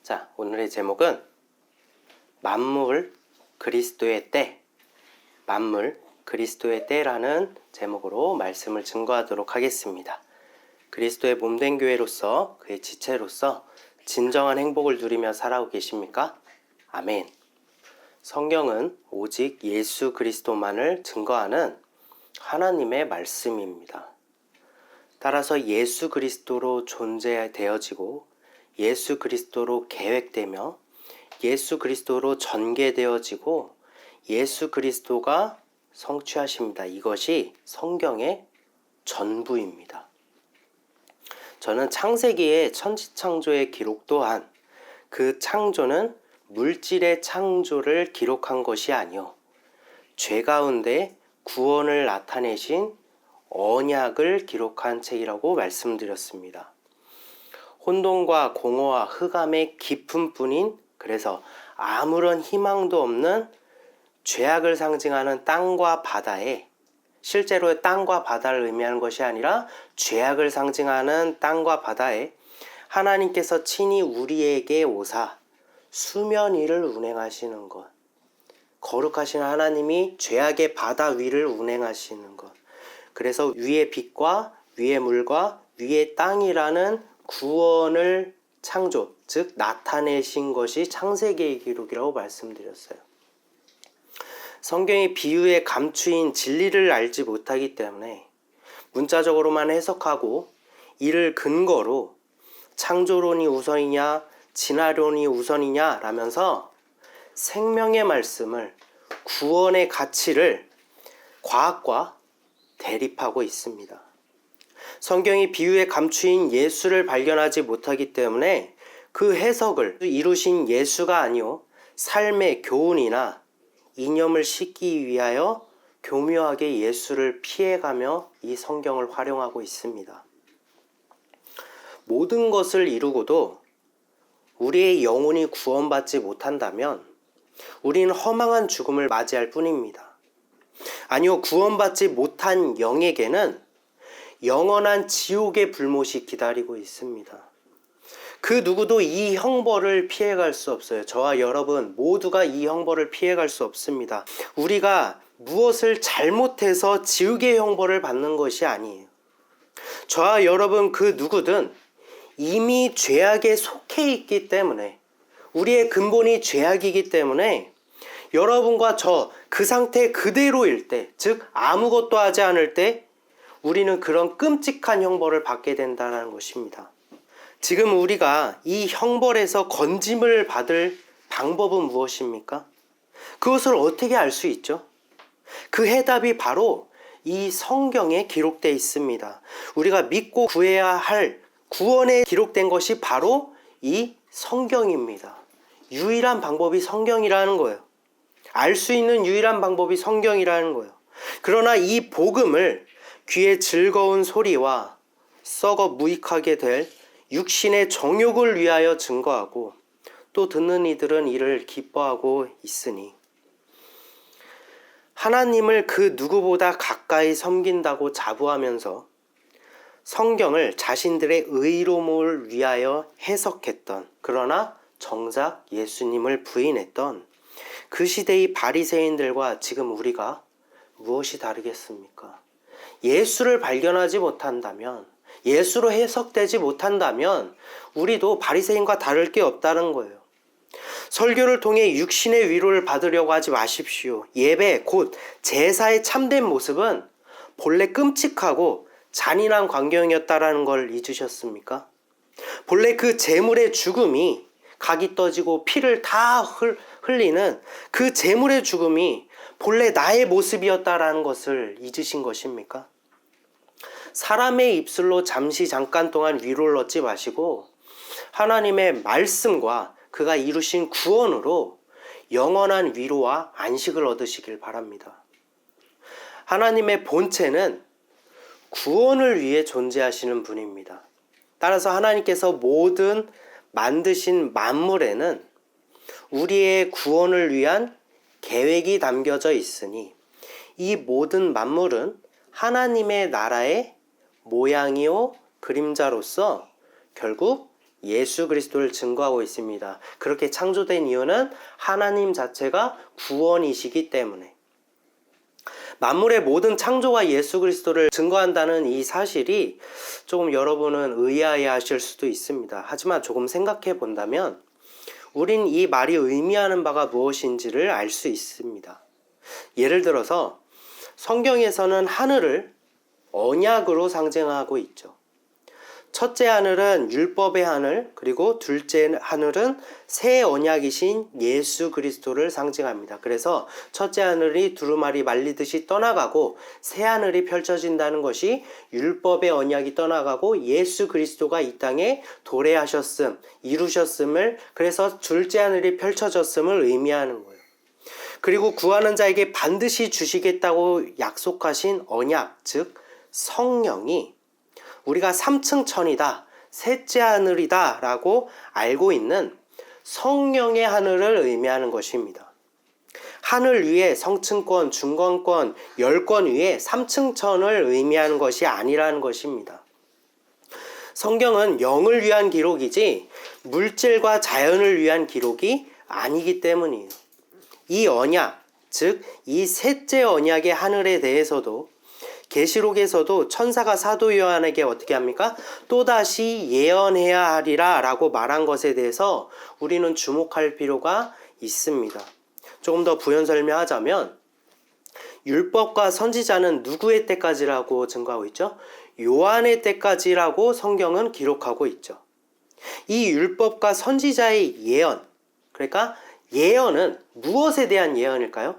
자, 오늘의 제목은 만물 그리스도의 때, 만물 그리스도의 때라는 제목으로 말씀을 증거하도록 하겠습니다. 그리스도의 몸된 교회로서 그의 지체로서 진정한 행복을 누리며 살아오고 계십니까? 아멘. 성경은 오직 예수 그리스도만을 증거하는 하나님의 말씀입니다. 따라서 예수 그리스도로 존재되어지고 예수 그리스도로 계획되며 예수 그리스도로 전개되어지고 예수 그리스도가 성취하십니다. 이것이 성경의 전부입니다. 저는 창세기의 천지창조의 기록 또한 그 창조는 물질의 창조를 기록한 것이 아니요 죄 가운데 구원을 나타내신 언약을 기록한 책이라고 말씀드렸습니다. 혼돈과 공허와 흑암의 깊은 뿐인, 그래서 아무런 희망도 없는 죄악을 상징하는 땅과 바다에, 실제로 땅과 바다를 의미하는 것이 아니라 죄악을 상징하는 땅과 바다에 하나님께서 친히 우리에게 오사 수면 위를 운행하시는 것, 거룩하신 하나님이 죄악의 바다 위를 운행하시는 것, 그래서 위의 빛과 위의 물과 위의 땅이라는 구원을 창조, 즉 나타내신 것이 창세기의 기록이라고 말씀드렸어요. 성경이 비유에 감추인 진리를 알지 못하기 때문에 문자적으로만 해석하고 이를 근거로 창조론이 우선이냐 진화론이 우선이냐 라면서 생명의 말씀을, 구원의 가치를 과학과 대립하고 있습니다. 성경이 비유에 감추인 예수를 발견하지 못하기 때문에 그 해석을 이루신 예수가 아니요 삶의 교훈이나 이념을 싣기 위하여 교묘하게 예수를 피해가며 이 성경을 활용하고 있습니다. 모든 것을 이루고도 우리의 영혼이 구원받지 못한다면 우리는 허망한 죽음을 맞이할 뿐입니다. 아니요, 구원받지 못한 영에게는 영원한 지옥의 불못이 기다리고 있습니다. 그 누구도 이 형벌을 피해갈 수 없어요. 저와 여러분 모두가 이 형벌을 피해갈 수 없습니다. 우리가 무엇을 잘못해서 지옥의 형벌을 받는 것이 아니에요. 저와 여러분 그 누구든 이미 죄악에 속해 있기 때문에, 우리의 근본이 죄악이기 때문에 여러분과 저 그 상태 그대로일 때, 즉 아무것도 하지 않을 때 우리는 그런 끔찍한 형벌을 받게 된다는 것입니다. 지금 우리가 이 형벌에서 건짐을 받을 방법은 무엇입니까? 그것을 어떻게 알 수 있죠? 그 해답이 바로 이 성경에 기록되어 있습니다. 우리가 믿고 구해야 할 구원에 기록된 것이 바로 이 성경입니다. 유일한 방법이 성경이라는 거예요. 알 수 있는 유일한 방법이 성경이라는 거예요. 그러나 이 복음을 귀의 즐거운 소리와 썩어 무익하게 될 육신의 정욕을 위하여 증거하고 또 듣는 이들은 이를 기뻐하고 있으니, 하나님을 그 누구보다 가까이 섬긴다고 자부하면서 성경을 자신들의 의로움을 위하여 해석했던, 그러나 정작 예수님을 부인했던 그 시대의 바리새인들과 지금 우리가 무엇이 다르겠습니까? 예수를 발견하지 못한다면, 예수로 해석되지 못한다면 우리도 바리새인과 다를 게 없다는 거예요. 설교를 통해 육신의 위로를 받으려고 하지 마십시오. 예배, 곧 제사의 참된 모습은 본래 끔찍하고 잔인한 광경이었다라는 걸 잊으셨습니까? 본래 그 제물의 죽음이, 각이 떠지고 피를 다 흘리는 그 제물의 죽음이 본래 나의 모습이었다라는 것을 잊으신 것입니까? 사람의 입술로 잠깐 동안 위로를 얻지 마시고 하나님의 말씀과 그가 이루신 구원으로 영원한 위로와 안식을 얻으시길 바랍니다. 하나님의 본체는 구원을 위해 존재하시는 분입니다. 따라서 하나님께서 모든 만드신 만물에는 우리의 구원을 위한 계획이 담겨져 있으니 이 모든 만물은 하나님의 나라의 모양이요 그림자로서 결국 예수 그리스도를 증거하고 있습니다. 그렇게 창조된 이유는 하나님 자체가 구원이시기 때문에. 만물의 모든 창조가 예수 그리스도를 증거한다는 이 사실이 조금 여러분은 의아해 하실 수도 있습니다. 하지만 조금 생각해 본다면 우린 이 말이 의미하는 바가 무엇인지를 알 수 있습니다. 예를 들어서 성경에서는 하늘을 언약으로 상징하고 있죠. 첫째 하늘은 율법의 하늘, 그리고 둘째 하늘은 새 언약이신 예수 그리스도를 상징합니다. 그래서 첫째 하늘이 두루마리 말리듯이 떠나가고 새 하늘이 펼쳐진다는 것이 율법의 언약이 떠나가고 예수 그리스도가 이 땅에 도래하셨음, 이루셨음을, 그래서 둘째 하늘이 펼쳐졌음을 의미하는 거예요. 그리고 구하는 자에게 반드시 주시겠다고 약속하신 언약, 즉 성령이 우리가 3층 천이다, 셋째 하늘이다 라고 알고 있는 성령의 하늘을 의미하는 것입니다. 하늘 위에 성층권, 중간권, 10권 위에 3층 천을 의미하는 것이 아니라는 것입니다. 성경은 영을 위한 기록이지 물질과 자연을 위한 기록이 아니기 때문이에요. 이 언약, 즉 이 셋째 언약의 하늘에 대해서도 계시록에서도 천사가 사도 요한에게 어떻게 합니까? 또다시 예언해야 하리라 라고 말한 것에 대해서 우리는 주목할 필요가 있습니다. 조금 더 부연 설명하자면 율법과 선지자는 누구의 때까지라고 증거하고 있죠? 요한의 때까지라고 성경은 기록하고 있죠. 이 율법과 선지자의 예언, 그러니까 예언은 무엇에 대한 예언일까요?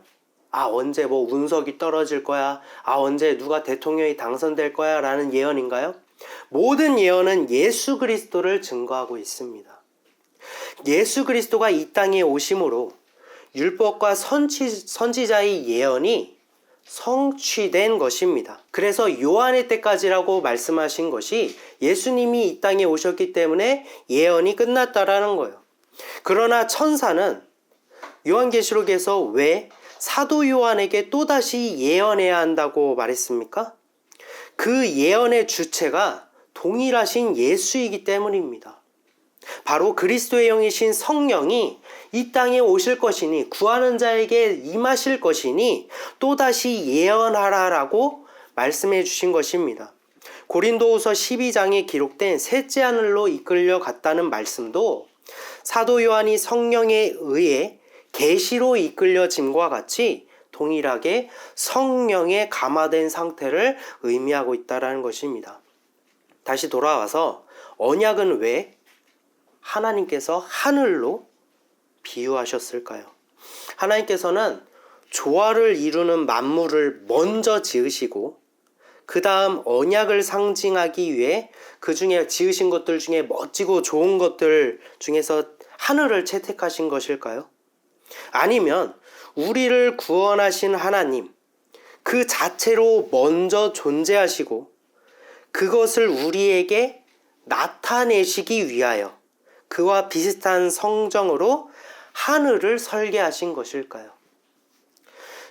언제 운석이 떨어질 거야? 언제 누가 대통령이 당선될 거야? 라는 예언인가요? 모든 예언은 예수 그리스도를 증거하고 있습니다. 예수 그리스도가 이 땅에 오심으로 율법과 선지자의 예언이 성취된 것입니다. 그래서 요한의 때까지라고 말씀하신 것이 예수님이 이 땅에 오셨기 때문에 예언이 끝났다라는 거예요. 그러나 천사는 요한계시록에서 왜 사도 요한에게 또다시 예언해야 한다고 말했습니까? 그 예언의 주체가 동일하신 예수이기 때문입니다. 바로 그리스도의 영이신 성령이 이 땅에 오실 것이니 구하는 자에게 임하실 것이니 또다시 예언하라라고 말씀해 주신 것입니다. 고린도후서 12장에 기록된 셋째 하늘로 이끌려 갔다는 말씀도 사도 요한이 성령에 의해 계시로 이끌려짐과 같이 동일하게 성령에 감화된 상태를 의미하고 있다는 것입니다. 다시 돌아와서 언약은 왜 하나님께서 하늘로 비유하셨을까요? 하나님께서는 조화를 이루는 만물을 먼저 지으시고 그 다음 언약을 상징하기 위해 그 중에 지으신 것들 중에 멋지고 좋은 것들 중에서 하늘을 채택하신 것일까요? 아니면 우리를 구원하신 하나님 그 자체로 먼저 존재하시고 그것을 우리에게 나타내시기 위하여 그와 비슷한 성정으로 하늘을 설계하신 것일까요?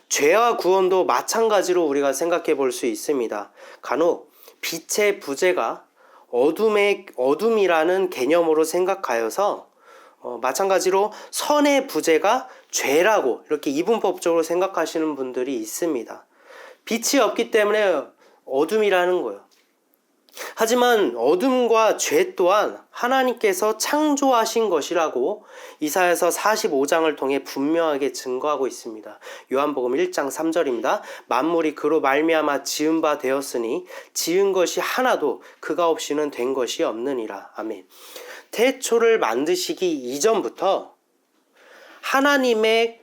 죄와 구원도 마찬가지로 우리가 생각해 볼 수 있습니다. 간혹 빛의 부재가 어둠이라는 개념으로 생각하여서 마찬가지로 선의 부재가 죄라고 이렇게 이분법적으로 생각하시는 분들이 있습니다. 빛이 없기 때문에 어둠이라는 거예요. 하지만 어둠과 죄 또한 하나님께서 창조하신 것이라고 이사야서 45장을 통해 분명하게 증거하고 있습니다. 요한복음 1장 3절입니다. 만물이 그로 말미암아 지은 바 되었으니 지은 것이 하나도 그가 없이는 된 것이 없느니라. 아멘. 태초를 만드시기 이전부터 하나님의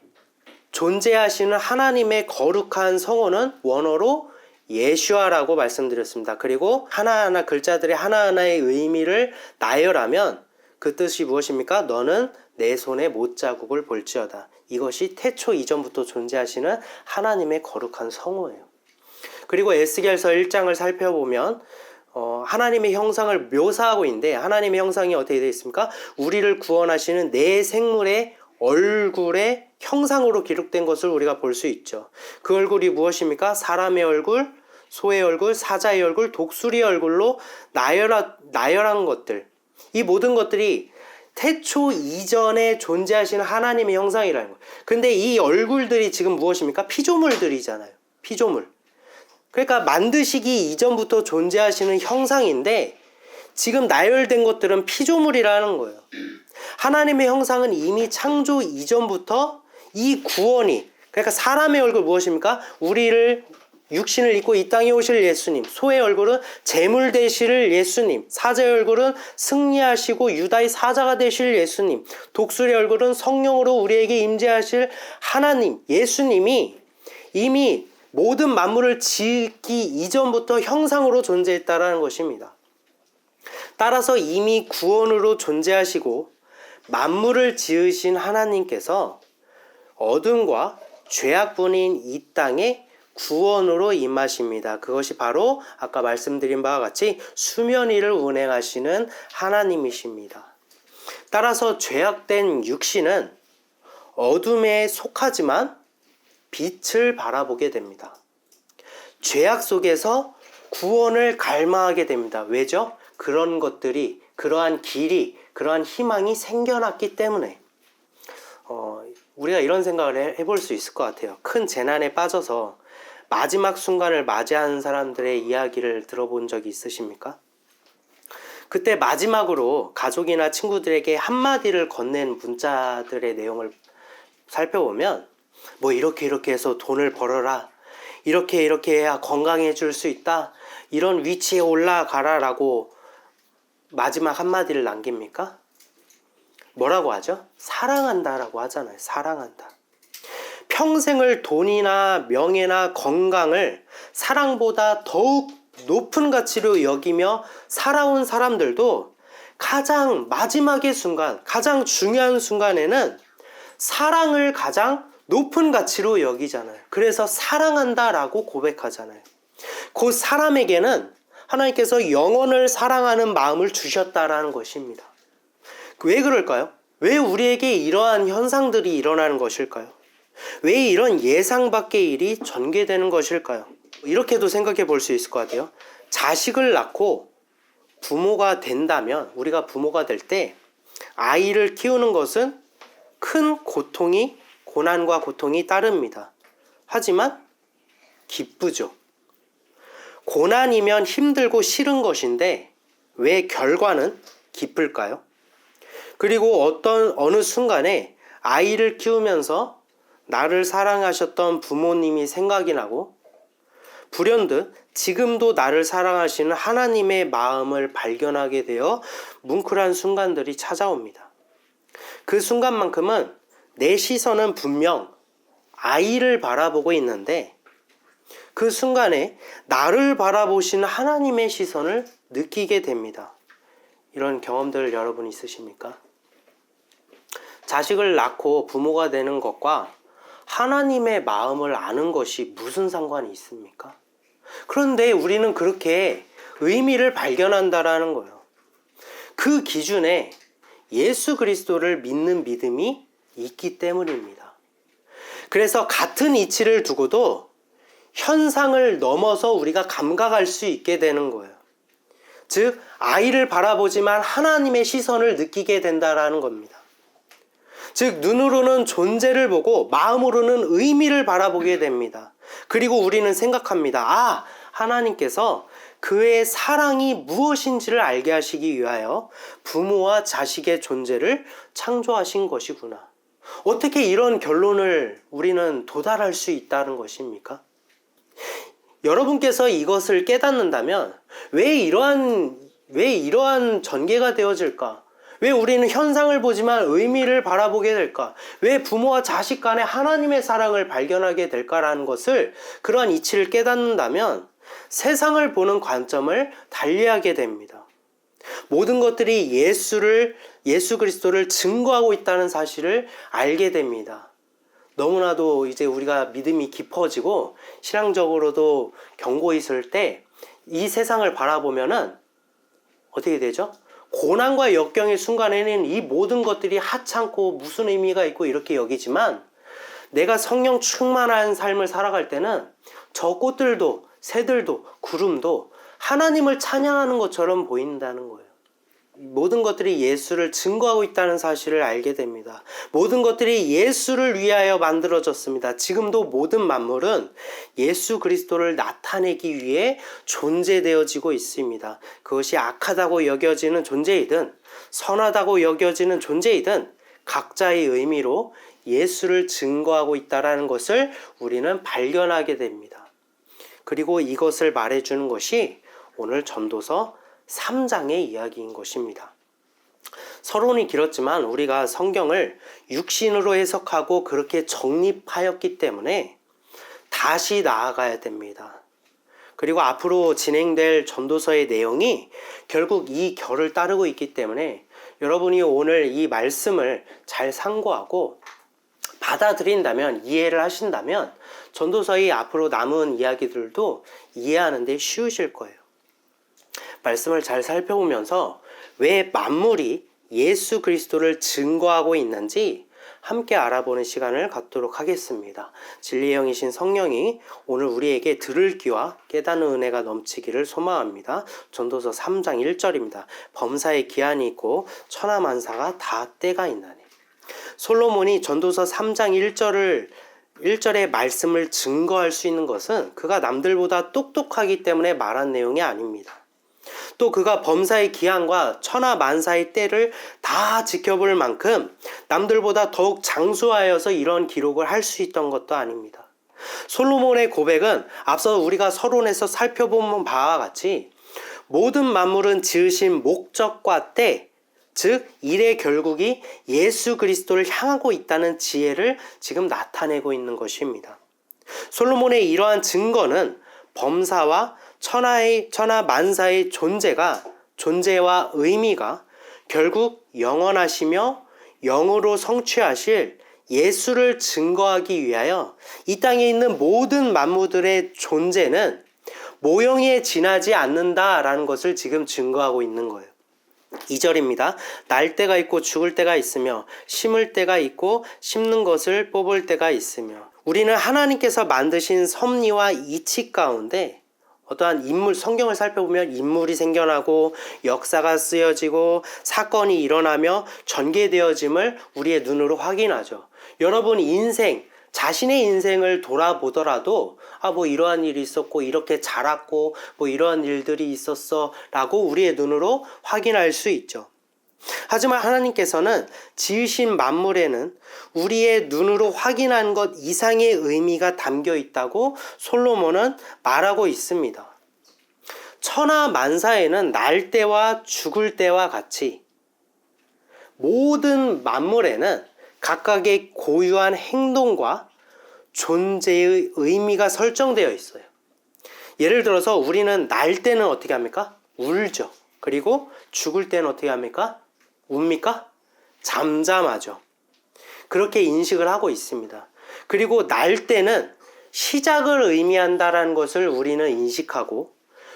존재하시는 하나님의 거룩한 성호는 원어로 예슈아라고 말씀드렸습니다. 그리고 하나하나 글자들의 하나하나의 의미를 나열하면 그 뜻이 무엇입니까? 너는 내 손의 못자국을 볼지어다. 이것이 태초 이전부터 존재하시는 하나님의 거룩한 성호예요. 그리고 에스겔서 1장을 살펴보면 하나님의 형상을 묘사하고 있는데 하나님의 형상이 어떻게 되어 있습니까? 우리를 구원하시는 내 생물의 얼굴의 형상으로 기록된 것을 우리가 볼 수 있죠. 그 얼굴이 무엇입니까? 사람의 얼굴, 소의 얼굴, 사자의 얼굴, 독수리의 얼굴로 나열한 것들. 이 모든 것들이 태초 이전에 존재하시는 하나님의 형상이라는 거예요. 근데 이 얼굴들이 지금 무엇입니까? 피조물들이잖아요. 피조물. 그러니까 만드시기 이전부터 존재하시는 형상인데 지금 나열된 것들은 피조물이라는 거예요. 하나님의 형상은 이미 창조 이전부터 이 구원이, 그러니까 사람의 얼굴 무엇입니까? 우리를 육신을 입고 이 땅에 오실 예수님, 소의 얼굴은 제물 되실 예수님, 사자의 얼굴은 승리하시고 유다의 사자가 되실 예수님, 독수리의 얼굴은 성령으로 우리에게 임재하실 하나님, 예수님이 이미 모든 만물을 짓기 이전부터 형상으로 존재했다라는 것입니다. 따라서 이미 구원으로 존재하시고 만물을 지으신 하나님께서 어둠과 죄악뿐인 이 땅에 구원으로 임하십니다. 그것이 바로 아까 말씀드린 바와 같이 수면위를 운행하시는 하나님이십니다. 따라서 죄악된 육신은 어둠에 속하지만 빛을 바라보게 됩니다. 죄악 속에서 구원을 갈망하게 됩니다. 왜죠? 그런 것들이, 그러한 길이, 그러한 희망이 생겨났기 때문에 우리가 이런 생각을 해볼 수 있을 것 같아요. 큰 재난에 빠져서 마지막 순간을 맞이하는 사람들의 이야기를 들어본 적이 있으십니까? 그때 마지막으로 가족이나 친구들에게 한마디를 건넨 문자들의 내용을 살펴보면 뭐 이렇게 해서 돈을 벌어라, 이렇게 해야 건강해질 수 있다, 이런 위치에 올라가라 라고 마지막 한마디를 남깁니까? 뭐라고 하죠? 사랑한다 라고 하잖아요. 사랑한다. 평생을 돈이나 명예나 건강을 사랑보다 더욱 높은 가치로 여기며 살아온 사람들도 가장 마지막의 순간, 가장 중요한 순간에는 사랑을 가장 높은 가치로 여기잖아요. 그래서 사랑한다 라고 고백하잖아요. 그 사람에게는 하나님께서 영원을 사랑하는 마음을 주셨다라는 것입니다. 왜 그럴까요? 왜 우리에게 이러한 현상들이 일어나는 것일까요? 왜 이런 예상 밖의 일이 전개되는 것일까요? 이렇게도 생각해 볼 수 있을 것 같아요. 자식을 낳고 부모가 된다면, 우리가 부모가 될 때 아이를 키우는 것은 큰 고난과 고통이 따릅니다. 하지만 기쁘죠. 고난이면 힘들고 싫은 것인데 왜 결과는 기쁠까요? 그리고 어느 순간에 아이를 키우면서 나를 사랑하셨던 부모님이 생각이 나고 불현듯 지금도 나를 사랑하시는 하나님의 마음을 발견하게 되어 뭉클한 순간들이 찾아옵니다. 그 순간만큼은 내 시선은 분명 아이를 바라보고 있는데 그 순간에 나를 바라보시는 하나님의 시선을 느끼게 됩니다. 이런 경험들 여러분 있으십니까? 자식을 낳고 부모가 되는 것과 하나님의 마음을 아는 것이 무슨 상관이 있습니까? 그런데 우리는 그렇게 의미를 발견한다라는 거예요. 그 기준에 예수 그리스도를 믿는 믿음이 있기 때문입니다. 그래서 같은 이치를 두고도 현상을 넘어서 우리가 감각할 수 있게 되는 거예요. 즉, 아이를 바라보지만 하나님의 시선을 느끼게 된다라는 겁니다. 즉, 눈으로는 존재를 보고 마음으로는 의미를 바라보게 됩니다. 그리고 우리는 생각합니다. 하나님께서 그의 사랑이 무엇인지를 알게 하시기 위하여 부모와 자식의 존재를 창조하신 것이구나. 어떻게 이런 결론을 우리는 도달할 수 있다는 것입니까? 여러분께서 이것을 깨닫는다면 왜 이러한 전개가 되어질까? 왜 우리는 현상을 보지만 의미를 바라보게 될까? 왜 부모와 자식 간에 하나님의 사랑을 발견하게 될까라는 것을, 그러한 이치를 깨닫는다면 세상을 보는 관점을 달리하게 됩니다. 모든 것들이 예수 그리스도를 증거하고 있다는 사실을 알게 됩니다. 너무나도 이제 우리가 믿음이 깊어지고 신앙적으로도 견고 있을 때 이 세상을 바라보면은 어떻게 되죠? 고난과 역경의 순간에는 이 모든 것들이 하찮고 무슨 의미가 있고 이렇게 여기지만, 내가 성령 충만한 삶을 살아갈 때는 저 꽃들도 새들도 구름도 하나님을 찬양하는 것처럼 보인다는 거예요. 모든 것들이 예수를 증거하고 있다는 사실을 알게 됩니다. 모든 것들이 예수를 위하여 만들어졌습니다. 지금도 모든 만물은 예수 그리스도를 나타내기 위해 존재되어지고 있습니다. 그것이 악하다고 여겨지는 존재이든 선하다고 여겨지는 존재이든 각자의 의미로 예수를 증거하고 있다는 것을 우리는 발견하게 됩니다. 그리고 이것을 말해주는 것이 오늘 전도서 3장의 이야기인 것입니다. 서론이 길었지만 우리가 성경을 육신으로 해석하고 그렇게 정립하였기 때문에 다시 나아가야 됩니다. 그리고 앞으로 진행될 전도서의 내용이 결국 이 결을 따르고 있기 때문에 여러분이 오늘 이 말씀을 잘 상고하고 받아들인다면, 이해를 하신다면 전도서의 앞으로 남은 이야기들도 이해하는 데 쉬우실 거예요. 말씀을 잘 살펴보면서 왜 만물이 예수 그리스도를 증거하고 있는지 함께 알아보는 시간을 갖도록 하겠습니다. 진리의 영이신 성령이 오늘 우리에게 들을 귀와 깨닫는 은혜가 넘치기를 소망합니다. 전도서 3장 1절입니다. 범사에 기한이 있고 천하만사가 다 때가 있나니. 솔로몬이 전도서 3장 1절의 말씀을 증거할 수 있는 것은 그가 남들보다 똑똑하기 때문에 말한 내용이 아닙니다. 또 그가 범사의 기한과 천하만사의 때를 다 지켜볼 만큼 남들보다 더욱 장수하여서 이런 기록을 할 수 있던 것도 아닙니다. 솔로몬의 고백은 앞서 우리가 서론에서 살펴본 바와 같이 모든 만물은 지으신 목적과 때, 즉 일의 결국이 예수 그리스도를 향하고 있다는 지혜를 지금 나타내고 있는 것입니다. 솔로몬의 이러한 증거는 범사와 천하만사의 존재와 의미가 결국 영원하시며 영으로 성취하실 예수를 증거하기 위하여 이 땅에 있는 모든 만물들의 존재는 모형에 지나지 않는다라는 것을 지금 증거하고 있는 거예요. 2절입니다. 날 때가 있고 죽을 때가 있으며 심을 때가 있고 심는 것을 뽑을 때가 있으며. 우리는 하나님께서 만드신 섭리와 이치 가운데 어떠한 인물, 성경을 살펴보면 인물이 생겨나고 역사가 쓰여지고 사건이 일어나며 전개되어짐을 우리의 눈으로 확인하죠. 여러분 자신의 인생을 돌아보더라도 뭐 이러한 일이 있었고 이렇게 자랐고 뭐 이러한 일들이 있었어 라고 우리의 눈으로 확인할 수 있죠. 하지만 하나님께서는 지으신 만물에는 우리의 눈으로 확인한 것 이상의 의미가 담겨 있다고 솔로몬은 말하고 있습니다. 천하만사에는 날 때와 죽을 때와 같이 모든 만물에는 각각의 고유한 행동과 존재의 의미가 설정되어 있어요. 예를 들어서 우리는 날 때는 어떻게 합니까? 울죠. 그리고 죽을 때는 어떻게 합니까? 웁니까? 잠잠하죠. 그렇게 인식을 하고 있습니다. 그리고 날 때는 시작을 의미한다는 것을 우리는 인식하고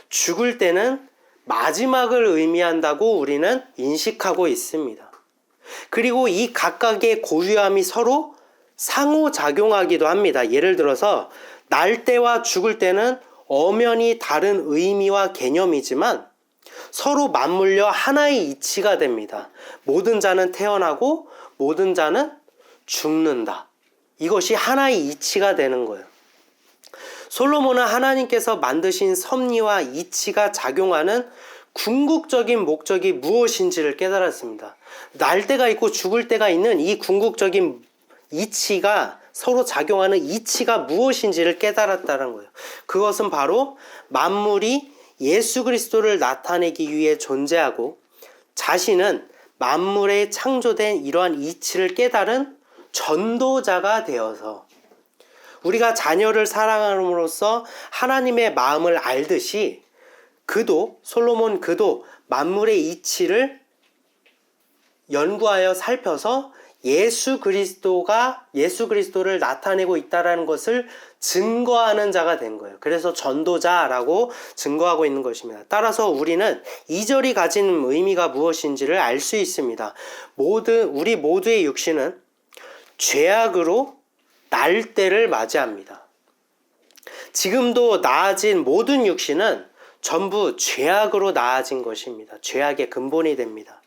죽을 때는 마지막을 의미한다고 우리는 인식하고 있습니다. 그리고 이 각각의 고유함이 서로 상호작용하기도 합니다. 예를 들어서 날 때와 죽을 때는 엄연히 다른 의미와 개념이지만 서로 맞물려 하나의 이치가 됩니다. 모든 자는 태어나고 모든 자는 죽는다. 이것이 하나의 이치가 되는 거예요. 솔로몬은 하나님께서 만드신 섭리와 이치가 작용하는 궁극적인 목적이 무엇인지를 깨달았습니다. 날 때가 있고 죽을 때가 있는 이 궁극적인 이치가 서로 작용하는 이치가 무엇인지를 깨달았다는 거예요. 그것은 바로 만물이 예수 그리스도를 나타내기 위해 존재하고 자신은 만물에 창조된 이러한 이치를 깨달은 전도자가 되어서 우리가 자녀를 사랑함으로써 하나님의 마음을 알듯이 솔로몬 그도 만물의 이치를 연구하여 살펴서 예수 그리스도를 나타내고 있다는 것을 증거하는 자가 된 거예요. 그래서 전도자라고 증거하고 있는 것입니다. 따라서 우리는 2절이 가진 의미가 무엇인지를 알 수 있습니다. 우리 모두의 육신은 죄악으로 날 때를 맞이합니다. 지금도 나아진 모든 육신은 전부 죄악으로 나아진 것입니다. 죄악의 근본이 됩니다.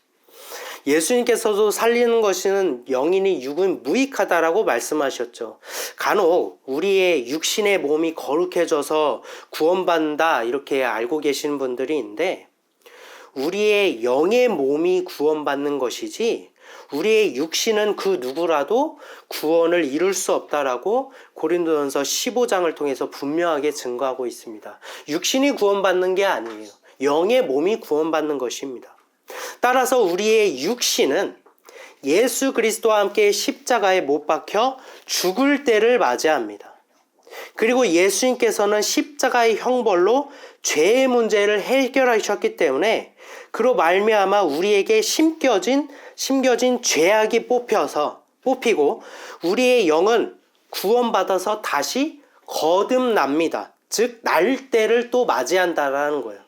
예수님께서도 살리는 것은 영이니 육은 무익하다라고 말씀하셨죠. 간혹 우리의 육신의 몸이 거룩해져서 구원받는다 이렇게 알고 계시는 분들이 있는데, 우리의 영의 몸이 구원받는 것이지 우리의 육신은 그 누구라도 구원을 이룰 수 없다라고 고린도전서 15장을 통해서 분명하게 증거하고 있습니다. 육신이 구원받는 게 아니에요. 영의 몸이 구원받는 것입니다. 따라서 우리의 육신은 예수 그리스도와 함께 십자가에 못 박혀 죽을 때를 맞이합니다. 그리고 예수님께서는 십자가의 형벌로 죄의 문제를 해결하셨기 때문에 그로 말미암아 우리에게 심겨진 죄악이 뽑히고 우리의 영은 구원받아서 다시 거듭납니다. 즉 날 때를 또 맞이한다라는 거예요.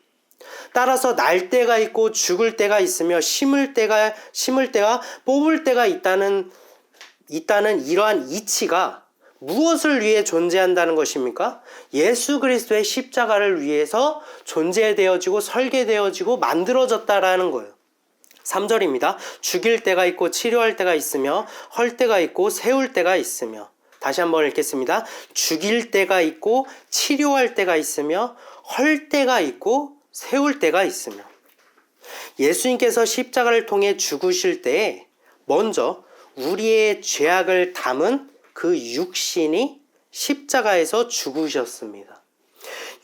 따라서 날 때가 있고 죽을 때가 있으며 심을 때가 뽑을 때가 있다는 이러한 이치가 무엇을 위해 존재한다는 것입니까? 예수 그리스도의 십자가를 위해서 존재되어지고 설계되어지고 만들어졌다라는 거예요. 3절입니다. 죽일 때가 있고 치료할 때가 있으며 헐 때가 있고 세울 때가 있으며. 다시 한번 읽겠습니다. 죽일 때가 있고 치료할 때가 있으며 헐 때가 있고 세울 때가 있으며. 예수님께서 십자가를 통해 죽으실 때에 먼저 우리의 죄악을 담은 그 육신이 십자가에서 죽으셨습니다.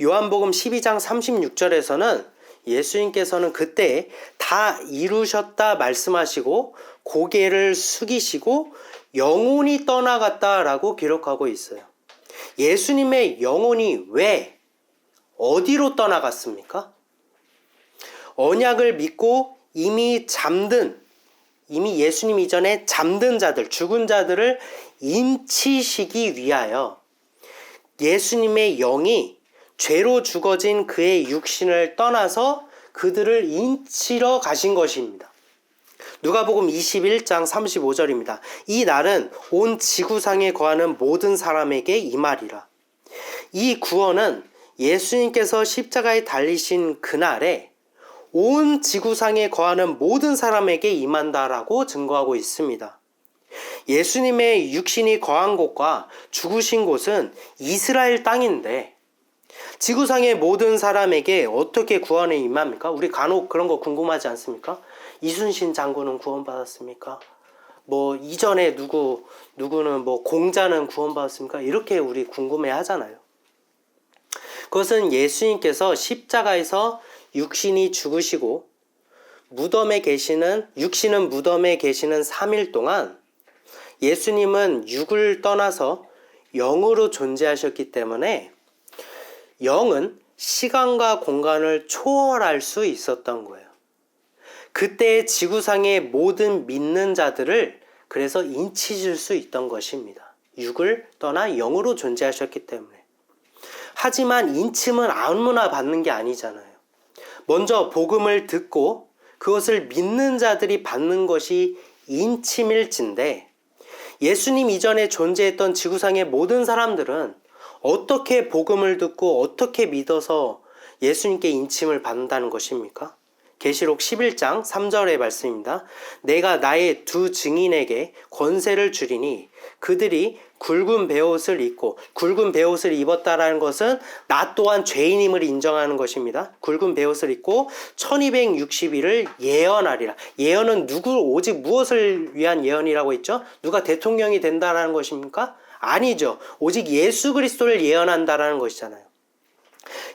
요한복음 12장 36절에서는 예수님께서는 그때 다 이루셨다 말씀하시고 고개를 숙이시고 영혼이 떠나갔다라고 기록하고 있어요. 예수님의 영혼이 왜 어디로 떠나갔습니까? 언약을 믿고 이미 예수님 이전에 잠든 자들, 죽은 자들을 인치시기 위하여 예수님의 영이 죄로 죽어진 그의 육신을 떠나서 그들을 인치러 가신 것입니다. 누가복음 21장 35절입니다. 이 날은 온 지구상에 거하는 모든 사람에게 임하리라. 이 구원은 예수님께서 십자가에 달리신 그날에 온 지구상에 거하는 모든 사람에게 임한다라고 증거하고 있습니다. 예수님의 육신이 거한 곳과 죽으신 곳은 이스라엘 땅인데 지구상의 모든 사람에게 어떻게 구원에 임합니까? 우리 간혹 그런 거 궁금하지 않습니까? 이순신 장군은 구원받았습니까? 뭐 이전에 누구는 뭐 공자는 구원받았습니까? 이렇게 우리 궁금해 하잖아요. 그것은 예수님께서 십자가에서 육신이 죽으시고 육신은 무덤에 계시는 3일 동안 예수님은 육을 떠나서 영으로 존재하셨기 때문에 영은 시간과 공간을 초월할 수 있었던 거예요. 그때 지구상의 모든 믿는 자들을 그래서 인치줄 수 있던 것입니다. 육을 떠나 영으로 존재하셨기 때문에. 하지만 인침은 아무나 받는 게 아니잖아요. 먼저 복음을 듣고 그것을 믿는 자들이 받는 것이 인침일진데, 예수님 이전에 존재했던 지구상의 모든 사람들은 어떻게 복음을 듣고 어떻게 믿어서 예수님께 인침을 받는다는 것입니까? 계시록 11장 3절의 말씀입니다. 내가 나의 두 증인에게 권세를 주리니 그들이 굵은 베옷을 입고, 굵은 베옷을 입었다라는 것은 나 또한 죄인임을 인정하는 것입니다. 굵은 베옷을 입고 1260일을 예언하리라. 예언은 오직 무엇을 위한 예언이라고 했죠? 누가 대통령이 된다라는 것입니까? 아니죠. 오직 예수 그리스도를 예언한다라는 것이잖아요.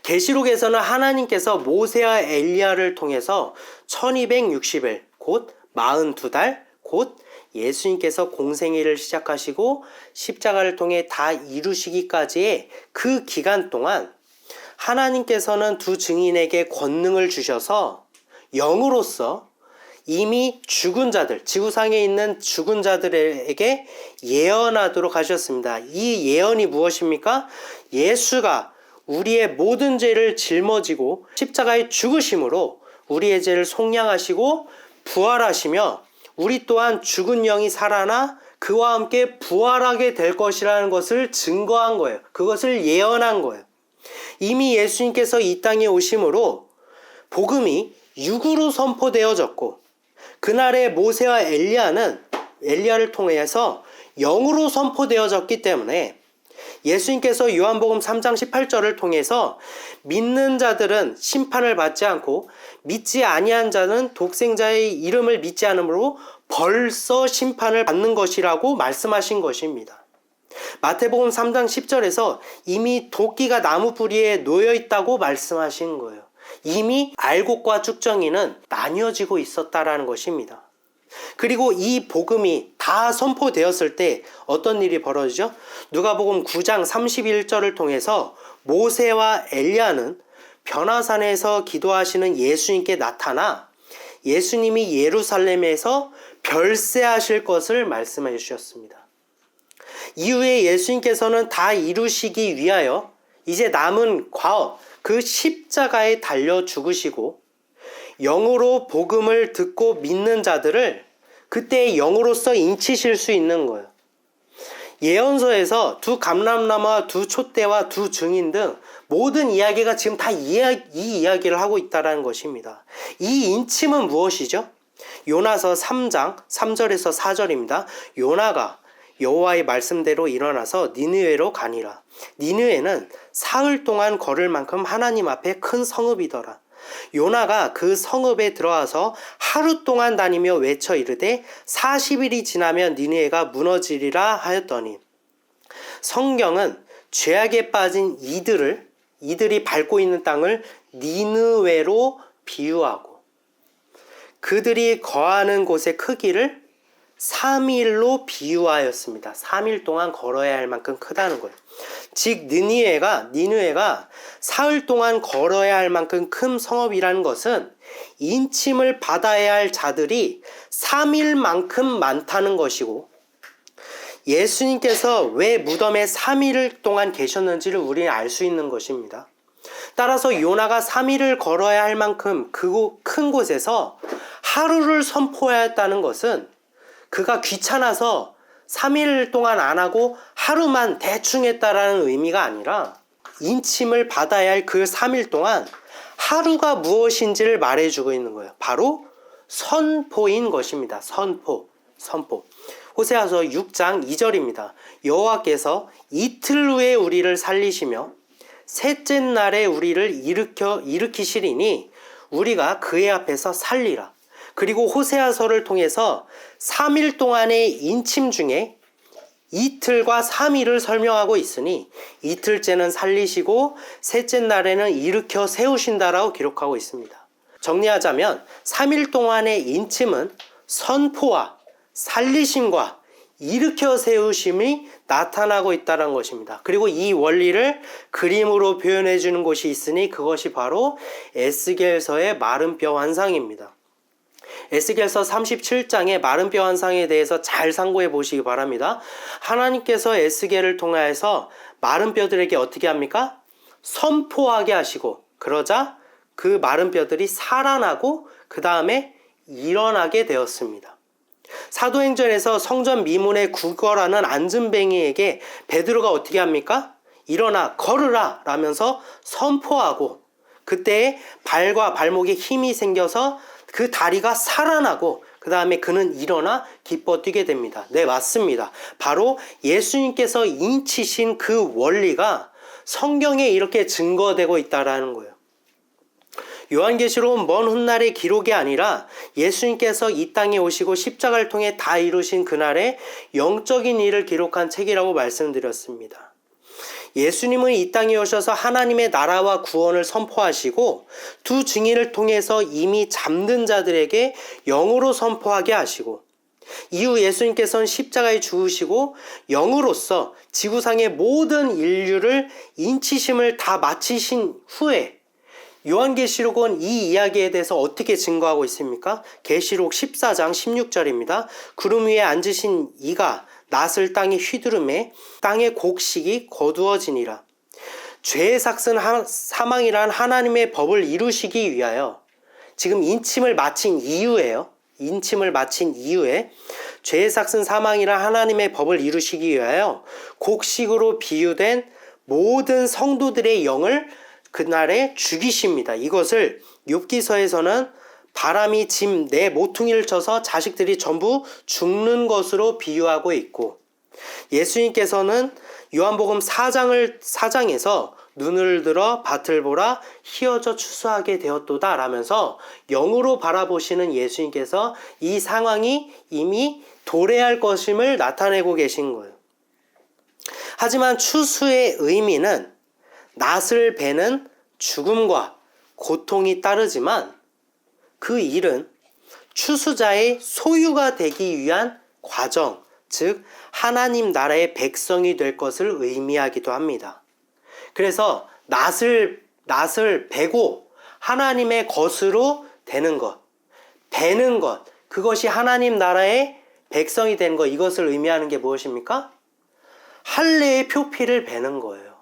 계시록에서는 하나님께서 모세와 엘리야를 통해서 1260일, 곧 42달, 곧 예수님께서 공생애를 시작하시고 십자가를 통해 다 이루시기까지의 그 기간 동안 하나님께서는 두 증인에게 권능을 주셔서 영으로서 이미 죽은 자들, 지구상에 있는 죽은 자들에게 예언하도록 하셨습니다. 이 예언이 무엇입니까? 예수가 우리의 모든 죄를 짊어지고 십자가에 죽으심으로 우리의 죄를 속량하시고 부활하시며 우리 또한 죽은 영이 살아나 그와 함께 부활하게 될 것이라는 것을 증거한 거예요. 그것을 예언한 거예요. 이미 예수님께서 이 땅에 오심으로 복음이 육으로 선포되어졌고, 그날의 모세와 엘리야를 통해서 영으로 선포되어졌기 때문에 예수님께서 요한복음 3장 18절을 통해서 믿는 자들은 심판을 받지 않고 믿지 아니한 자는 독생자의 이름을 믿지 않으므로 벌써 심판을 받는 것이라고 말씀하신 것입니다. 마태복음 3장 10절에서 이미 도끼가 나무 뿌리에 놓여 있다고 말씀하신 거예요. 이미 알곡과 쭉정이는 나뉘어지고 있었다라는 것입니다. 그리고 이 복음이 다 선포되었을 때 어떤 일이 벌어지죠? 누가복음 9장 31절을 통해서 모세와 엘리야는 변화산에서 기도하시는 예수님께 나타나 예수님이 예루살렘에서 별세하실 것을 말씀해 주셨습니다. 이후에 예수님께서는 다 이루시기 위하여 이제 남은 과업, 그 십자가에 달려 죽으시고 영으로 복음을 듣고 믿는 자들을 그때 영으로서 인치실 수 있는 거예요. 예언서에서 두 감람나무와 두 촛대와 두 증인 등 모든 이야기가 지금 다 이 이야기를 하고 있다는 것입니다. 이 인침은 무엇이죠? 요나서 3장 3절에서 4절입니다. 요나가 여호와의 말씀대로 일어나서 니느웨로 가니라. 니느웨는 사흘 동안 걸을 만큼 하나님 앞에 큰 성읍이더라. 요나가 그 성읍에 들어와서 하루 동안 다니며 외쳐 이르되 40일이 지나면 니느웨가 무너지리라 하였더니, 성경은 죄악에 빠진 이들이 밟고 있는 땅을 니느웨로 비유하고 그들이 거하는 곳의 크기를 3일로 비유하였습니다. 3일 동안 걸어야 할 만큼 크다는 거예요. 즉 니느웨가 사흘 동안 걸어야 할 만큼 큰 성읍이라는 것은 인침을 받아야 할 자들이 3일만큼 많다는 것이고, 예수님께서 왜 무덤에 3일 동안 계셨는지를 우리는 알 수 있는 것입니다. 따라서 요나가 3일을 걸어야 할 만큼 그 큰 곳에서 하루를 선포해야 했다는 것은 그가 귀찮아서 3일 동안 안 하고 하루만 대충 했다라는 의미가 아니라 인침을 받아야 할 그 3일 동안 하루가 무엇인지를 말해주고 있는 거예요. 바로 선포인 것입니다. 선포. 호세아서 6장 2절입니다. 여호와께서 이틀 후에 우리를 살리시며 셋째 날에 우리를 일으키시리니 우리가 그의 앞에서 살리라. 그리고 호세아서를 통해서 3일 동안의 인침 중에 이틀과 3일을 설명하고 있으니 이틀째는 살리시고 셋째 날에는 일으켜 세우신다라고 기록하고 있습니다. 정리하자면 3일 동안의 인침은 선포와 살리심과 일으켜 세우심이 나타나고 있다는 것입니다. 그리고 이 원리를 그림으로 표현해 주는 곳이 있으니 그것이 바로 에스겔서의 마른 뼈 환상입니다. 에스겔서 37장의 마른 뼈 환상에 대해서 잘 상고해 보시기 바랍니다. 하나님께서 에스겔을 통하여서 마른 뼈들에게 어떻게 합니까? 선포하게 하시고, 그러자 그 마른 뼈들이 살아나고 그 다음에 일어나게 되었습니다. 사도행전에서 성전 미문에 구걸하는 안전뱅이에게 베드로가 어떻게 합니까? 일어나 걸으라 라면서 선포하고, 그때 발과 발목에 힘이 생겨서 그 다리가 살아나고 그 다음에 그는 일어나 기뻐 뛰게 됩니다. 네, 맞습니다. 바로 예수님께서 인치신 그 원리가 성경에 이렇게 증거되고 있다라는 거예요. 요한계시록은 먼 훗날의 기록이 아니라 예수님께서 이 땅에 오시고 십자가를 통해 다 이루신 그날의 영적인 일을 기록한 책이라고 말씀드렸습니다. 예수님은 이 땅에 오셔서 하나님의 나라와 구원을 선포하시고 두 증인을 통해서 이미 잠든 자들에게 영으로 선포하게 하시고, 이후 예수님께서는 십자가에 죽으시고 영으로서 지구상의 모든 인류를 인치심을 다 마치신 후에 요한계시록은 이 이야기에 대해서 어떻게 증거하고 있습니까? 계시록 14장 16절입니다. 구름 위에 앉으신 이가 낫을 땅에 휘두르매 땅의 곡식이 거두어지니라. 죄의 삭은 사망이란 하나님의 법을 이루시기 위하여, 지금 인침을 마친 이후에요. 인침을 마친 이후에 죄의 삭은 사망이란 하나님의 법을 이루시기 위하여 곡식으로 비유된 모든 성도들의 영을 그날에 죽이십니다. 이것을 욥기서에서는 바람이 짐 내 모퉁이를 쳐서 자식들이 전부 죽는 것으로 비유하고 있고, 예수님께서는 요한복음 4장에서 눈을 들어 밭을 보라 희어져 추수하게 되었도다 라면서 영으로 바라보시는 예수님께서 이 상황이 이미 도래할 것임을 나타내고 계신 거예요. 하지만 추수의 의미는 낫을 베는 죽음과 고통이 따르지만 그 일은 추수자의 소유가 되기 위한 과정, 즉 하나님 나라의 백성이 될 것을 의미하기도 합니다. 그래서 낫을 베고 하나님의 것으로 되는 것, 베는 것, 그것이 하나님 나라의 백성이 되는 것, 이것을 의미하는 게 무엇입니까? 할례의 표피를 베는 거예요.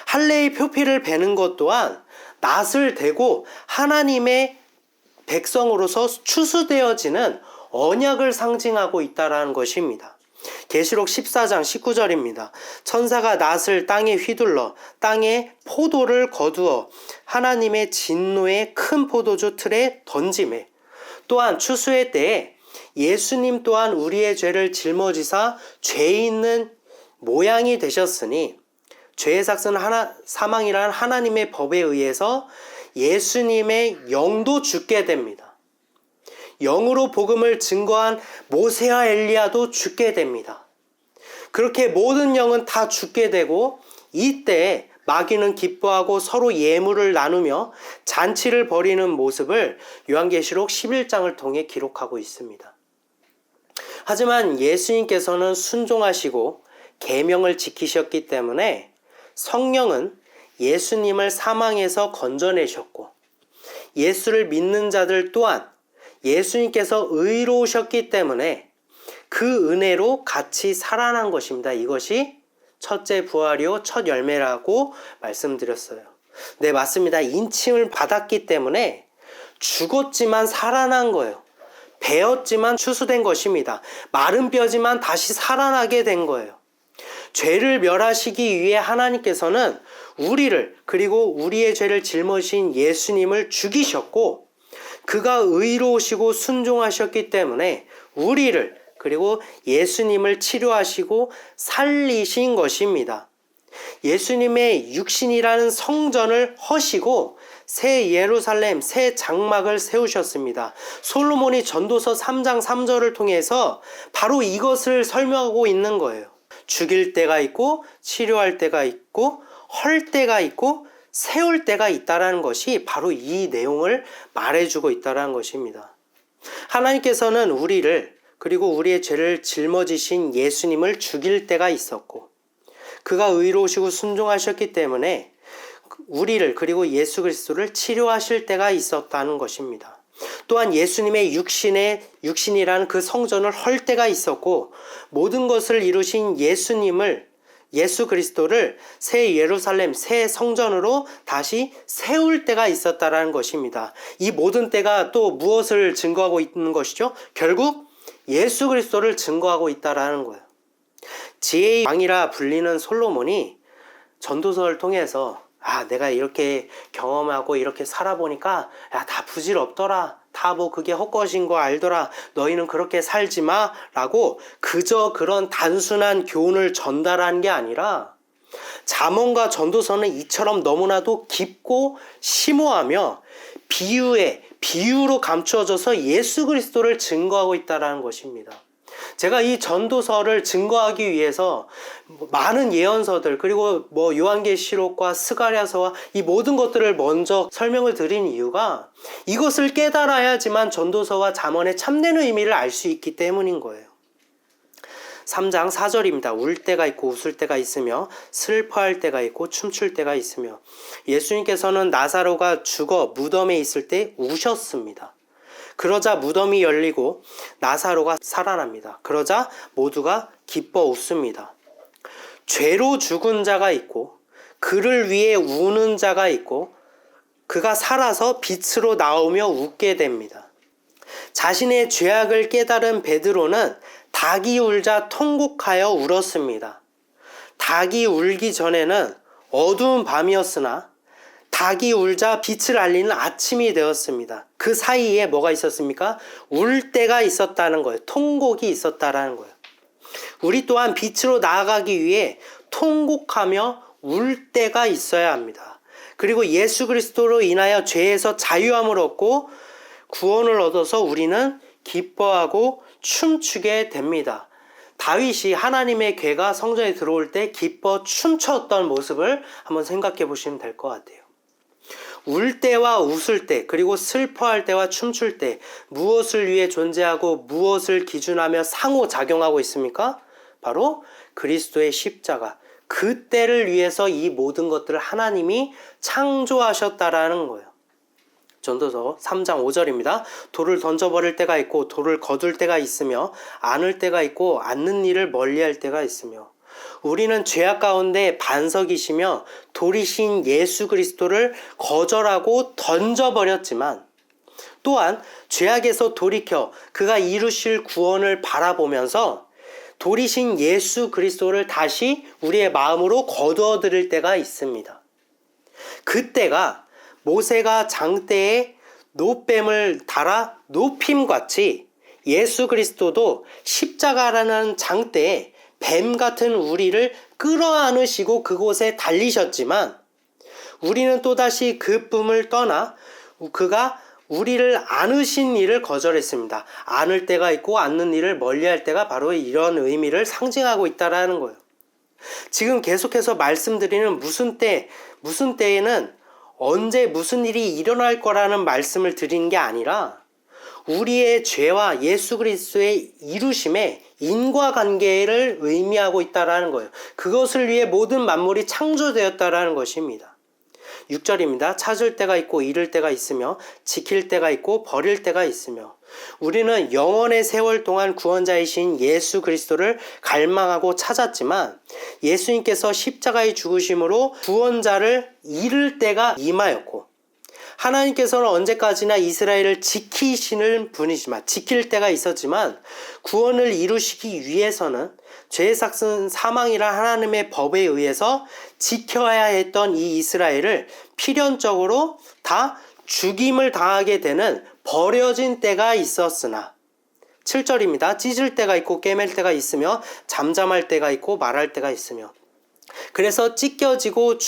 할례의 표피를 베는 것 또한 낫을 대고 하나님의 백성으로서 추수되어지는 언약을 상징하고 있다는 것입니다. 계시록 14장 19절입니다. 천사가 낫을 땅에 휘둘러 땅에 포도를 거두어 하나님의 진노의 큰 포도주 틀에 던지매, 또한 추수의 때에 예수님 또한 우리의 죄를 짊어지사 죄 있는 모양이 되셨으니 죄의 삭은 사망이라는 하나님의 법에 의해서 예수님의 영도 죽게 됩니다. 영으로 복음을 증거한 모세와 엘리야도 죽게 됩니다. 그렇게 모든 영은 다 죽게 되고, 이때 마귀는 기뻐하고 서로 예물을 나누며 잔치를 벌이는 모습을 요한계시록 11장을 통해 기록하고 있습니다. 하지만 예수님께서는 순종하시고 계명을 지키셨기 때문에 성령은 예수님을 사망에서 건져내셨고, 예수를 믿는 자들 또한 예수님께서 의로우셨기 때문에 그 은혜로 같이 살아난 것입니다. 이것이 첫째 부활이요 첫 열매라고 말씀드렸어요. 네, 맞습니다. 인침을 받았기 때문에 죽었지만 살아난 거예요. 베었지만 추수된 것입니다. 마른 뼈지만 다시 살아나게 된 거예요. 죄를 멸하시기 위해 하나님께서는 우리를, 그리고 우리의 죄를 짊어지신 예수님을 죽이셨고, 그가 의로우시고 순종하셨기 때문에 우리를, 그리고 예수님을 치료하시고 살리신 것입니다. 예수님의 육신이라는 성전을 허시고 새 예루살렘, 새 장막을 세우셨습니다. 솔로몬이 전도서 3장 3절을 통해서 바로 이것을 설명하고 있는 거예요. 죽일 때가 있고 치료할 때가 있고 헐 때가 있고 세울 때가 있다라는 것이 바로 이 내용을 말해주고 있다라는 것입니다. 하나님께서는 우리를, 그리고 우리의 죄를 짊어지신 예수님을 죽일 때가 있었고, 그가 의로우시고 순종하셨기 때문에 우리를, 그리고 예수 그리스도를 치료하실 때가 있었다는 것입니다. 또한 예수님의 육신이라는 그 성전을 헐 때가 있었고, 모든 것을 이루신 예수 그리스도를 새 예루살렘, 새 성전으로 다시 세울 때가 있었다라는 것입니다. 이 모든 때가 또 무엇을 증거하고 있는 것이죠? 결국 예수 그리스도를 증거하고 있다라는 거예요. 지혜의 왕이라 불리는 솔로몬이 전도서를 통해서 내가 이렇게 경험하고 이렇게 살아보니까 다 부질없더라. 다 그게 헛것인 거 알더라. 너희는 그렇게 살지 마. 라고 그저 그런 단순한 교훈을 전달한 게 아니라, 잠언과 전도서는 이처럼 너무나도 깊고 심오하며 비유로 감추어져서 예수 그리스도를 증거하고 있다는 것입니다. 제가 이 전도서를 증거하기 위해서 많은 예언서들, 그리고 요한계시록과 스가랴서와 이 모든 것들을 먼저 설명을 드린 이유가, 이것을 깨달아야지만 전도서와 잠언의 참된 의미를 알 수 있기 때문인 거예요. 3장 4절입니다. 울 때가 있고 웃을 때가 있으며 슬퍼할 때가 있고 춤출 때가 있으며, 예수님께서는 나사로가 죽어 무덤에 있을 때 우셨습니다. 그러자 무덤이 열리고 나사로가 살아납니다. 그러자 모두가 기뻐 웃습니다. 죄로 죽은 자가 있고 그를 위해 우는 자가 있고, 그가 살아서 빛으로 나오며 웃게 됩니다. 자신의 죄악을 깨달은 베드로는 닭이 울자 통곡하여 울었습니다. 닭이 울기 전에는 어두운 밤이었으나 닭이 울자 빛을 알리는 아침이 되었습니다. 그 사이에 뭐가 있었습니까? 울 때가 있었다는 거예요. 통곡이 있었다라는 거예요. 우리 또한 빛으로 나아가기 위해 통곡하며 울 때가 있어야 합니다. 그리고 예수 그리스도로 인하여 죄에서 자유함을 얻고 구원을 얻어서 우리는 기뻐하고 춤추게 됩니다. 다윗이 하나님의 괴가 성전에 들어올 때 기뻐 춤췄던 모습을 한번 생각해 보시면 될 것 같아요. 울 때와 웃을 때, 그리고 슬퍼할 때와 춤출 때 무엇을 위해 존재하고 무엇을 기준하며 상호작용하고 있습니까? 바로 그리스도의 십자가, 그 때를 위해서 이 모든 것들을 하나님이 창조하셨다라는 거예요. 전도서 3장 5절입니다. 돌을 던져버릴 때가 있고 돌을 거둘 때가 있으며 안을 때가 있고 안는 일을 멀리할 때가 있으며, 우리는 죄악 가운데 반석이시며 돌이신 예수 그리스도를 거절하고 던져버렸지만, 또한 죄악에서 돌이켜 그가 이루실 구원을 바라보면서 돌이신 예수 그리스도를 다시 우리의 마음으로 거두어 드릴 때가 있습니다. 그때가 모세가 장대에 노뱀을 달아 높임같이 예수 그리스도도 십자가라는 장대에 뱀 같은 우리를 끌어안으시고 그곳에 달리셨지만, 우리는 또다시 그 쁨을 떠나 그가 우리를 안으신 일을 거절했습니다. 안을 때가 있고 안는 일을 멀리할 때가 바로 이런 의미를 상징하고 있다라는 거예요. 지금 계속해서 말씀드리는 무슨 때에는 언제 무슨 일이 일어날 거라는 말씀을 드리는 게 아니라 우리의 죄와 예수 그리스도의 이루심에 인과관계를 의미하고 있다라는 거예요. 그것을 위해 모든 만물이 창조되었다라는 것입니다. 6절입니다. 찾을 때가 있고 잃을 때가 있으며 지킬 때가 있고 버릴 때가 있으며, 우리는 영원의 세월 동안 구원자이신 예수 그리스도를 갈망하고 찾았지만 예수님께서 십자가의 죽으심으로 구원자를 잃을 때가 임하였고, 하나님께서는 언제까지나 이스라엘을 지키시는 분이지만, 지킬 때가 있었지만 구원을 이루시기 위해서는 죄의 삭은 사망이라 하나님의 법에 의해서 지켜야 했던 이 이스라엘을 필연적으로 다 죽임을 당하게 되는 버려진 때가 있었으나, 7절입니다. 찢을 때가 있고 꿰맬 때가 있으며 잠잠할 때가 있고 말할 때가 있으며, 그래서 찢겨지고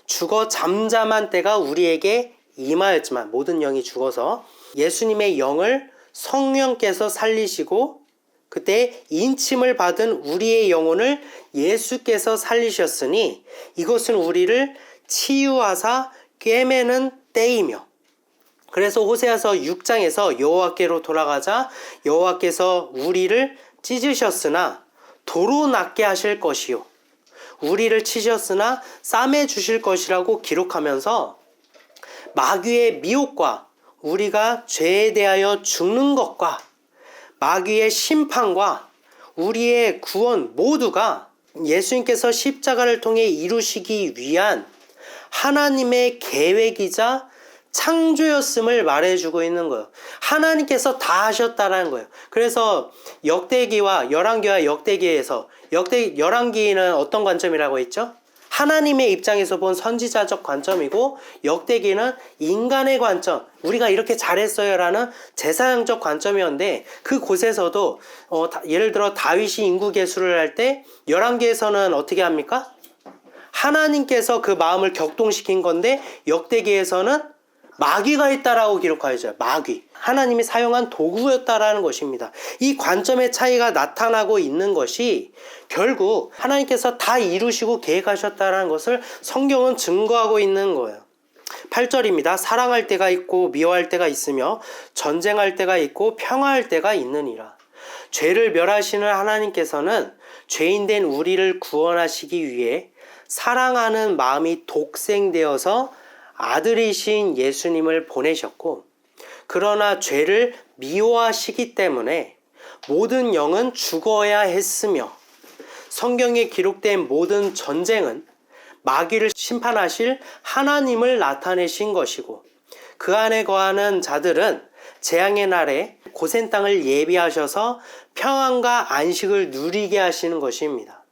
죽어 잠잠한 때가 우리에게 임하였지만, 모든 영이 죽어서 예수님의 영을 성령께서 살리시고 그때 인침을 받은 우리의 영혼을 예수께서 살리셨으니 이것은 우리를 치유하사 꿰매는 때이며, 그래서 호세아서 6장에서 여호와께로 돌아가자 여호와께서 우리를 찢으셨으나 도로 낫게 하실 것이요 우리를 치셨으나 싸매 주실 것이라고 기록하면서 마귀의 미혹과 우리가 죄에 대하여 죽는 것과 마귀의 심판과 우리의 구원 모두가 예수님께서 십자가를 통해 이루시기 위한 하나님의 계획이자 창조였음을 말해주고 있는 거예요. 하나님께서 다 하셨다라는 거예요. 그래서 역대기와 열왕기와 역대기에서 열왕기는 어떤 관점이라고 했죠? 하나님의 입장에서 본 선지자적 관점이고, 역대기는 인간의 관점, 우리가 이렇게 잘했어요 라는 제사장적 관점이었는데, 그곳에서도 예를 들어 다윗이 인구 계수를 할 때 열왕기에서는 어떻게 합니까? 하나님께서 그 마음을 격동시킨 건데 역대기에서는 마귀가 있다라고 기록하여져요. 마귀. 하나님이 사용한 도구였다라는 것입니다. 이 관점의 차이가 나타나고 있는 것이 결국 하나님께서 다 이루시고 계획하셨다라는 것을 성경은 증거하고 있는 거예요. 8절입니다. 사랑할 때가 있고 미워할 때가 있으며 전쟁할 때가 있고 평화할 때가 있느니라. 죄를 멸하시는 하나님께서는 죄인된 우리를 구원하시기 위해 사랑하는 마음이 독생되어서 아들이신 예수님을 보내셨고, 그러나 죄를 미워하시기 때문에 모든 영은 죽어야 했으며, 성경에 기록된 모든 전쟁은 마귀를 심판하실 하나님을 나타내신 것이고, 그 안에 거하는 자들은 재앙의 날에 고센 땅을 예비하셔서 평안과 안식을 누리게 하시는 것입니다.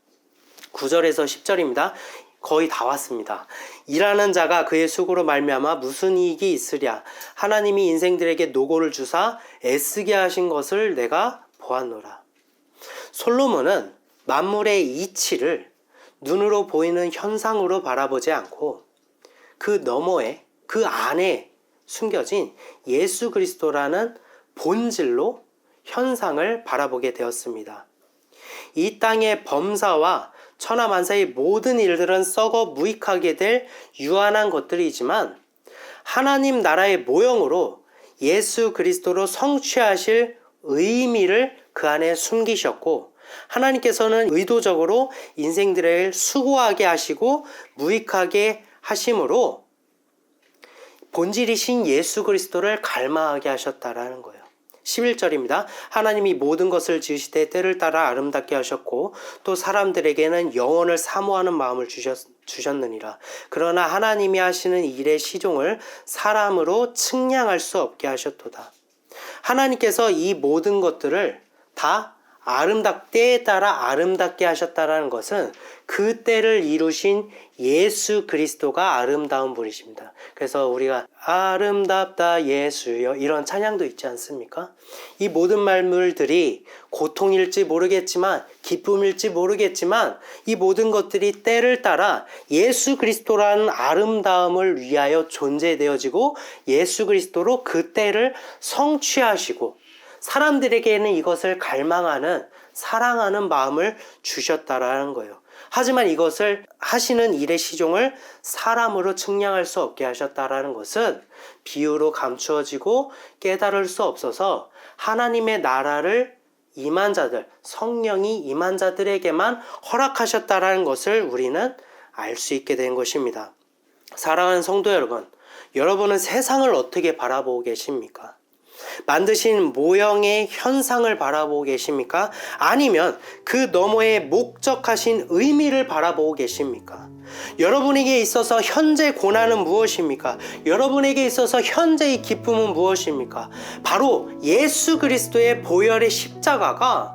9절에서 10절입니다. 거의 다 왔습니다. 일하는 자가 그의 수고로 말미암아 무슨 이익이 있으랴. 하나님이 인생들에게 노고를 주사 애쓰게 하신 것을 내가 보았노라. 솔로몬은 만물의 이치를 눈으로 보이는 현상으로 바라보지 않고 그 너머에, 그 안에 숨겨진 예수 그리스도라는 본질로 현상을 바라보게 되었습니다. 이 땅의 범사와 천하만사의 모든 일들은 썩어 무익하게 될 유한한 것들이지만 하나님 나라의 모형으로 예수 그리스도로 성취하실 의미를 그 안에 숨기셨고, 하나님께서는 의도적으로 인생들을 수고하게 하시고 무익하게 하심으로 본질이신 예수 그리스도를 갈망하게 하셨다라는 거예요. 11절입니다. 하나님이 모든 것을 지으시되 때를 따라 아름답게 하셨고 또 사람들에게는 영원을 사모하는 마음을 주셨느니라. 그러나 하나님이 하시는 일의 시종을 사람으로 측량할 수 없게 하셨도다. 하나님께서 이 모든 것들을 다 때에 따라 아름답게 하셨다라는 것은 그 때를 이루신 예수 그리스도가 아름다운 분이십니다. 그래서 우리가 아름답다 예수여 이런 찬양도 있지 않습니까? 이 모든 말물들이 고통일지 모르겠지만 기쁨일지 모르겠지만 이 모든 것들이 때를 따라 예수 그리스도라는 아름다움을 위하여 존재되어지고 예수 그리스도로 그 때를 성취하시고 사람들에게는 이것을 갈망하는 사랑하는 마음을 주셨다라는 거예요. 하지만 이것을 하시는 일의 시종을 사람으로 측량할 수 없게 하셨다라는 것은 비유로 감추어지고 깨달을 수 없어서 하나님의 나라를 임한 자들, 성령이 임한 자들에게만 허락하셨다라는 것을 우리는 알 수 있게 된 것입니다. 사랑하는 성도 여러분, 여러분은 세상을 어떻게 바라보고 계십니까? 만드신 모형의 현상을 바라보고 계십니까? 아니면 그 너머에 목적하신 의미를 바라보고 계십니까? 여러분에게 있어서 현재 고난은 무엇입니까? 여러분에게 있어서 현재의 기쁨은 무엇입니까? 바로 예수 그리스도의 보혈의 십자가가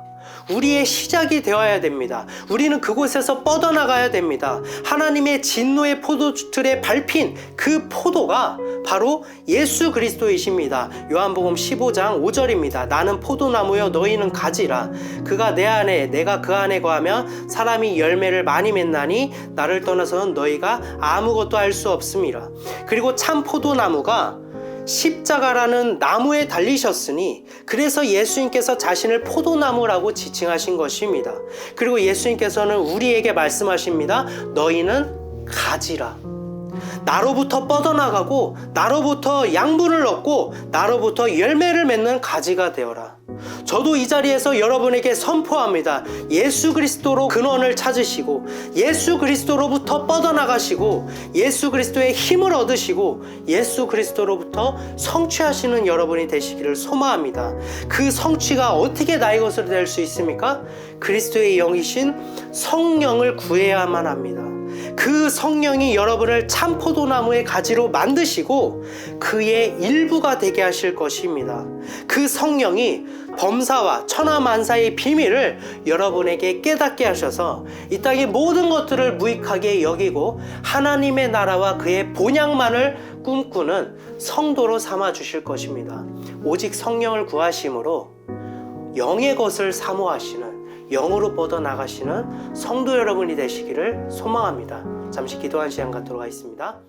우리의 시작이 되어야 됩니다. 우리는 그곳에서 뻗어나가야 됩니다. 하나님의 진노의 포도주틀에 밟힌 그 포도가 바로 예수 그리스도이십니다. 요한복음 15장 5절입니다. 나는 포도나무여 너희는 가지라. 그가 내 안에 내가 그 안에 거하면 사람이 열매를 많이 맺나니 나를 떠나서는 너희가 아무것도 할 수 없음이라. 그리고 참 포도나무가 십자가라는 나무에 달리셨으니 그래서 예수님께서 자신을 포도나무라고 지칭하신 것입니다. 그리고 예수님께서는 우리에게 말씀하십니다. 너희는 가지라. 나로부터 뻗어나가고 나로부터 양분을 얻고 나로부터 열매를 맺는 가지가 되어라. 저도 이 자리에서 여러분에게 선포합니다. 예수 그리스도로 근원을 찾으시고 예수 그리스도로부터 뻗어나가시고 예수 그리스도의 힘을 얻으시고 예수 그리스도로부터 성취하시는 여러분이 되시기를 소망합니다. 그 성취가 어떻게 나의 것으로 될 수 있습니까? 그리스도의 영이신 성령을 구해야만 합니다. 그 성령이 여러분을 참 포도나무의 가지로 만드시고 그의 일부가 되게 하실 것입니다. 그 성령이 범사와 천하만사의 비밀을 여러분에게 깨닫게 하셔서 이 땅의 모든 것들을 무익하게 여기고 하나님의 나라와 그의 본향만을 꿈꾸는 성도로 삼아 주실 것입니다. 오직 성령을 구하심으로 영의 것을 사모하시는 영으로 뻗어나가시는 성도 여러분이 되시기를 소망합니다. 잠시 기도한 시간 갖도록 하겠습니다.